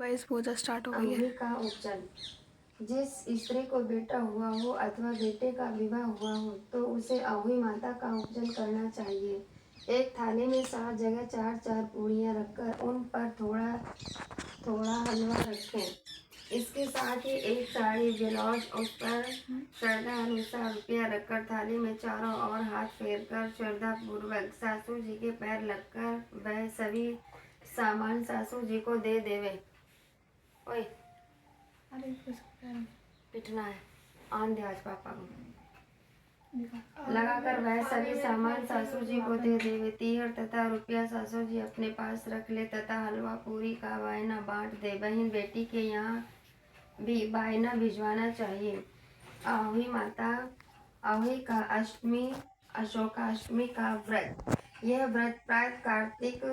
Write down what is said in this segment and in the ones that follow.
Voice पूजा start हो गई है। अवनी का उपचन। जिस स्त्री को बेटा हुआ हो अथवा बेटे का विवाह हुआ हो तो उसे अहोई माता का उपचन करना चाहिए। एक थाली में 7 जगह 4-4 पूड़ियाँ रखकर उन पर थोड़ा थोड़ा हलवा रखें। इसके साथ ही एक साड़ी ब्लाउज उस पर श्रद्धा अनुसार रुपया रखकर थाली में चारों ओर हाथ फेरकर श्रद्धा पूर्वक सासू जी के पैर लगकर वह सभी सामान सासू जी को दे देवे। ओए अरे पिटना है आन दे आज पापा को लगाकर वह सभी सामान सासू जी को दे देवे। तीहर तथा रुपया सासू जी अपने पास रख ले तथा हलवा पूरी का वायना बांट दे। बहन बेटी के यहाँ भी वायना भिजवाना चाहिए। अहोई माता अहोई का अष्टमी अशोकाष्टमी का व्रत। यह व्रत प्रायः कार्तिक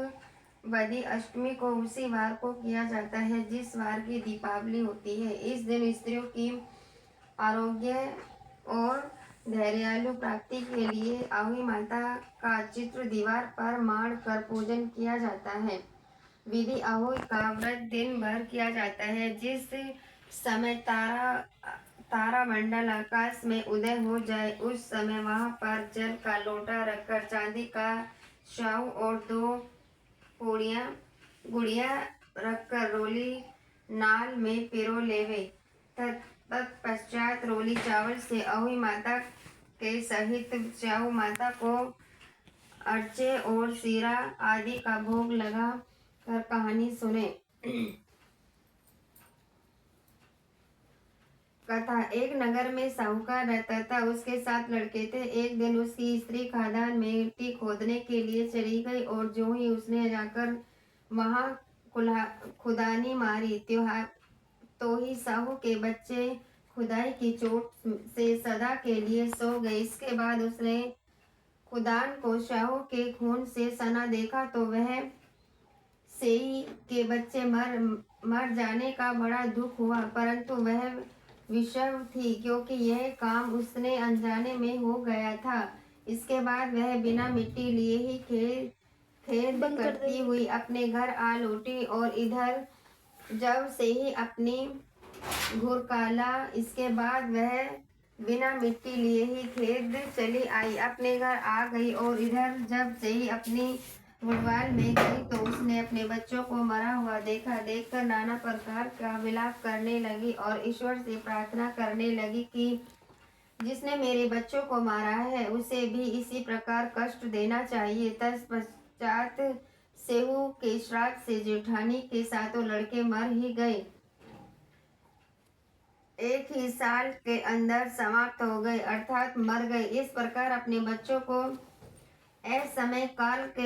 वदी अष्टमी को उसी वार को किया जाता है जिस वार की दीपावली होती है। इस दिन स्त्रियों की आरोग्य और धैर्यालु प्राप्ति के लिए अहोई माता का चित्र दीवार पर माड़ कर पूजन किया जाता है। विधि अहोई का व्रत दिन भर किया जाता है। जिस समय तारा मंडल आकाश में उदय हो जाए उस समय वहां पर जल का लोटा रखकर चांदी का शाहू और 2 गुड़िया रखकर रोली नाल में पिरो लेवे। तत्पश्चात रोली चावल से अहोई माता के सहित चाहू माता को अर्चे और सीरा आदि का भोग लगा कर कहानी सुने। कथा। एक नगर में साहूकार रहता था। उसके 7 लड़के थे। एक दिन उसकी स्त्री खदान में मिट्टी खोदने के लिए चली गई और जो ही उसने जाकर वहां खुदानी मारी तो ही साहू के बच्चे खुदाई की चोट से सदा के लिए सो गए। इसके बाद उसने खुदान को शाहू के खून से सना देखा तो वह सेई के बच्चे मर जाने का बड़ा दुख हुआ, परंतु वह विषम थी क्योंकि यह काम उसने अनजाने में हो गया था। इसके बाद वह बिना मिट्टी लिए ही खेद करती हुई अपने घर आ लौटी और इधर जब से ही अपनी घुरकाला। इसके बाद वह बिना मिट्टी लिए ही खेत चली आई, अपने घर आ गई और इधर जब से ही अपनी घुड़वाल में गई तो उसने अपने बच्चों को मरा हुआ देखा। देखकर नाना प्रकार का विलाप करने लगी और ईश्वर से प्रार्थना करने लगी कि जिसने मेरे बच्चों को मारा है उसे भी इसी प्रकार कष्ट देना चाहिए। तत्पश्चात सेहू के श्राप से जेठानी के 7 लड़के मर ही गए। एक ही साल के अंदर समाप्त हो गए अर्थात मर गए। इस प्रकार अपने बच्चों को असमय काल के